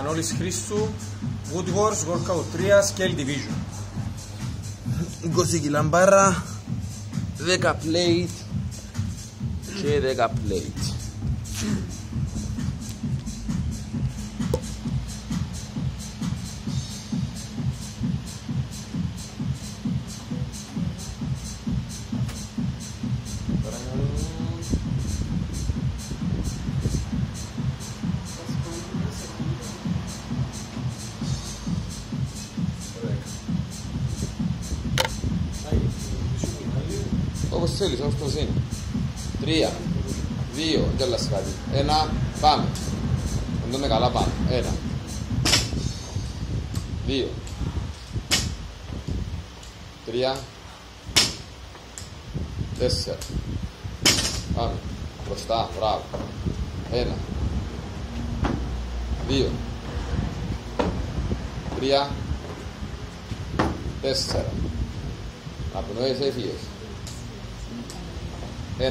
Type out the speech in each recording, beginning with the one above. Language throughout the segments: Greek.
Μανώλης Χρήστου, Wood Wars, Workout 3, Scale Division. 20 κιλά μπάρα, 10 plate και 10 plate. Όπως θέλεις, όπως το είναι. 3, 2, δεν λες κάτι. 1, πάμε. Αν το είναι καλά πάμε. 1, 2, 3, 4. Πάμε. Μπροστά, μπράβο. 1, 2, 3, 4. Απνοές έφυγες. 1,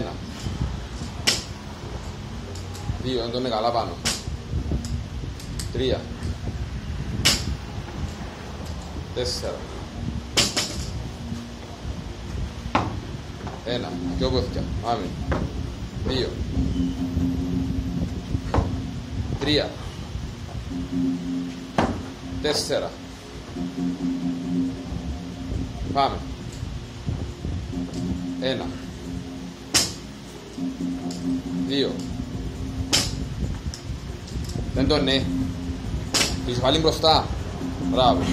2, δεν το είναι καλά πάνω. 3, 4. 1, πιο κόθηκια. Πάμε. 2, 3, 4. Πάμε. 1, 2. Δεν το ναι. Έχεις βάλει μπροστά. Μπράβο.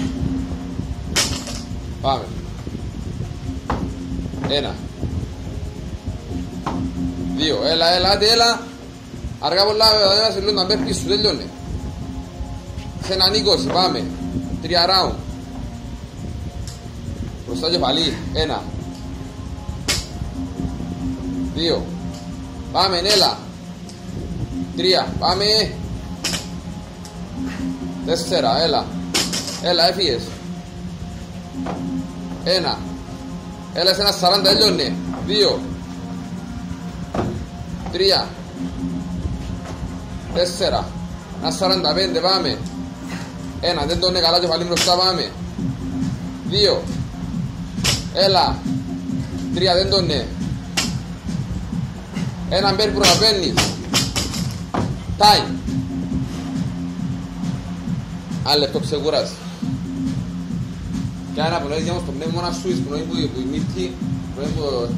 Πάμε. 1, 2. Έλα, άντε, έλα. Αργά πολλά, ένα σε λίγο να πέφτει σου, τελειώνει. Σε έναν 20, πάμε. 3 round. Μπροστά κεφαλή. 1, 2. Πάμε, έλα. 3, πάμε. 4, έλα. Έλα, έφυγες. 1. Έλα σε ένα 40, έλειωνε. 2, 3, 4. Ένα 45, πάμε. 1, δεν το είναι καλά και πάλι μπροστά, πάμε. 2. Έλα. 3, δεν το είναι. Έναν μπέρ που να παίρνεις. Time. Άλλο λεπτό ξεκουράζει. Και ένα πνοείς για μας το πνεύμονα σου, εισπνοεί που η μύτη,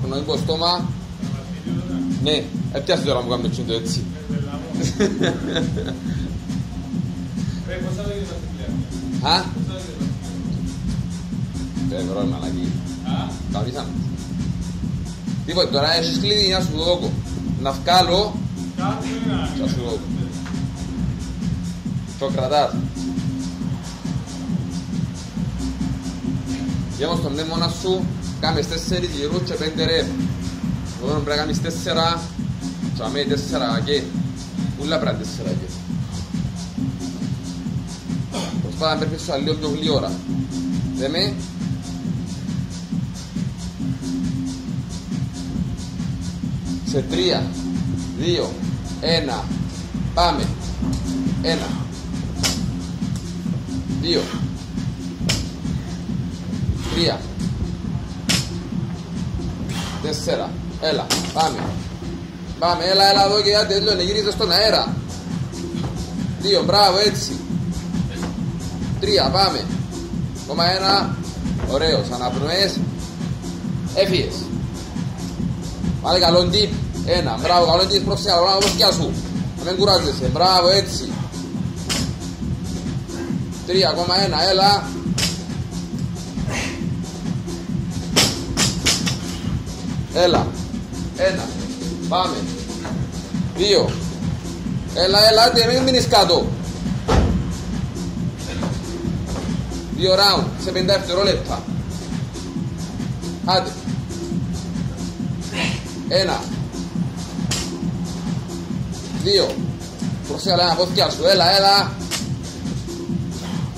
εισπνοεί που το στόμα. Ναι, έπιασε τώρα μου κάνουμε το έτσι. Α? Ευρώ είμαι αναγκή. Καβίσαμε. Τίποτε, τώρα έχεις κλείδι να σου δώκω. Να βγάλω και να σου δώκω. Το κρατάς. Γέμω στον πνεύμονα σου, κάμεις 4 γύρους και 5 ρεπ. Εδώ πρέπει να κάνεις 4 και αμέ 4 και. Ούλα πρέπει 4 και. Προσπάθα να πέφτεις σου λίγο πιο γλυόρα. Δεμε. Σε 3, 2, 1, πάμε. 1, 2, 3, 4, έλα, πάμε. Πάμε, έλα εδώ και άντε, έλα, γυρίζω στον αέρα. 2, μπράβο, έτσι. 3, πάμε. Ακόμα 1, ωραίος, αναπνοές. Έφυγες. Βάλε καλό τύπ. 1, μπράβο, καλό τύπ, πρόσεχα, καλό να σου. Να μην κουράζεσαι, μπράβο, έτσι. 3, ακόμα 1, έλα. Έλα. 1, πάμε. 2. Έλα, άντε, μην μείνεις κάτω. 2 round, σε 50 δευτερόλεπτα. Άντε. 1, 2. Προσέχα ένα πόθηκια σου, έλα.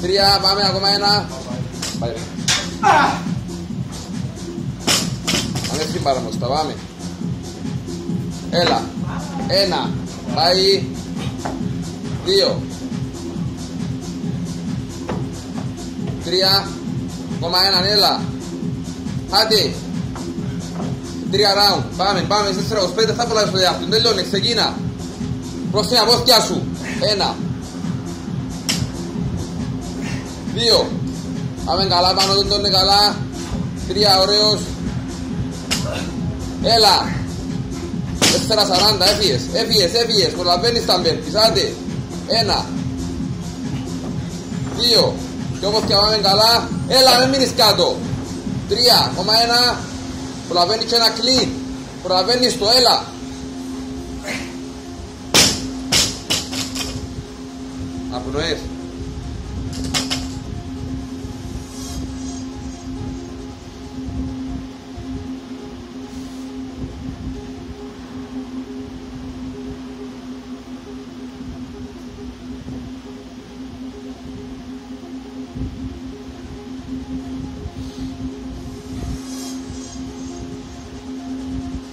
3, πάμε ακόμα 1. Πάει. Αν έτσι παραμοστά, πάμε. Έλα. 1, πάει. 2, 3,1, έλα. Άντε. 3 round. Πάμε, 4-25, θα προλάβεις το διάστημα. Τελειώνει, ξεκίνα. Προς την απόθηκια σου. 1. 2. Πάμε καλά, πάνω δεν τον είναι καλά. 3, ωραίος. Έλα. 4-40, έφυγες, προλαβαίνεις τα μπέρκεις, άντε. 1. 2. Και όπως και πάμε καλά. Έλα, μην μείνεις κάτω. 3,1. Προλαβαίνεις και ένα κλιν. Προλαβαίνεις το, έλα. Απνοές.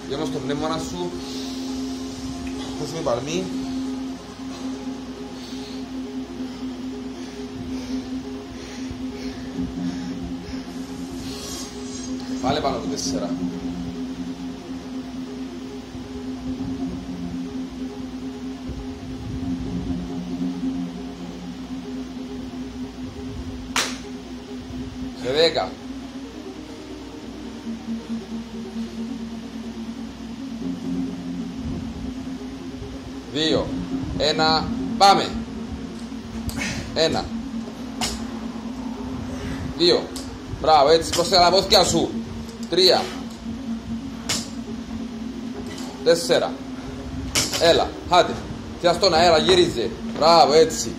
Βγαίνω στο πνεύμονα σου. Πούσουμε παλμή. Πάλι πάνω από 4. Σε 10. 2, 1, πάμε. 1, 2. Μπράβο, έτσι πρόσεχε τα πόδια σου. 3, 4. Έλα, άντε. Θες τον αέρα, γύριζε. Μπράβο, έτσι.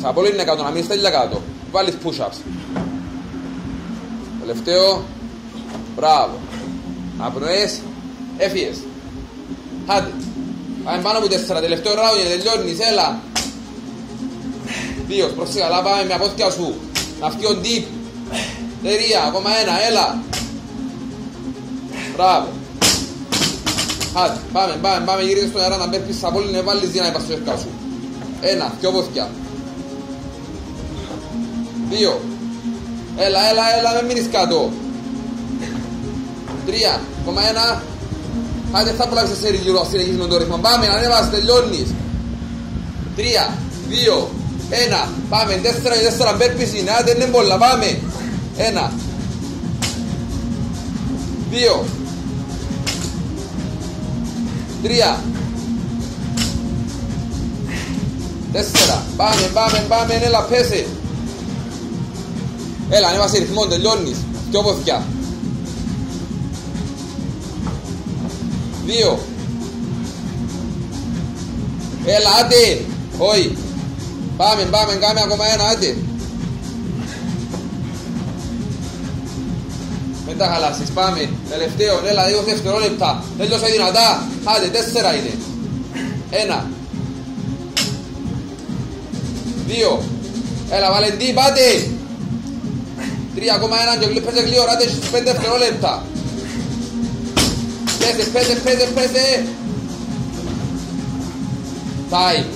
Σαν πολύ είναι κάτω, να μείνεις τέλεια κάτω. Βάλεις push-ups. Τελευταίο. Μπράβο. Απνοές. Έφυγες. Άντε. Πάμε πάνω από 4, τελευταίο round, τελειώνεις, έλα. 2, πρόσεχε καλά, πάμε με απόθηκια σου. Να φύγει ο deep. 3,1, έλα. Μπράβο. Άντε, πάμε, γυρίζεις στον αέρα να μπέρπεις από όλη να βάλεις για να είπας στο ευκά σου. 1, 2 πόθηκια. 2. Έλα, μην μείνεις κάτω. 3,1. Άντε, θα προλάβεις σε ρίγυρο, ας συνεχίσεις με το ρυθμό. Πάμε, ανέβασε, τελειώνεις. 3, 2, 1. Πάμε, 4 μπέρπις είναι, άντε, είναι πολλά, πάμε. 1, 2, 3, 4. Πάμε, έλα, πέσε. Έλα, ανέβασε ρυθμό, τελειώνεις. Δυο πόθηκια. 2. Έλα, άντε. Όχι. Πάμε, κάμε ακόμα ένα, άντε. Μην τα χαλάσεις, πάμε. Τελευταίο, έλα, 2 δευτερόλεπτα. Τέλειωσα δυνατά. Άντε, 4 είναι. 1. 2. Έλα, Βαλεντί, πάτε. 3,1 και πέσε γλύωρα, άντε, 5 δευτερόλεπτα. Πέσε. Time.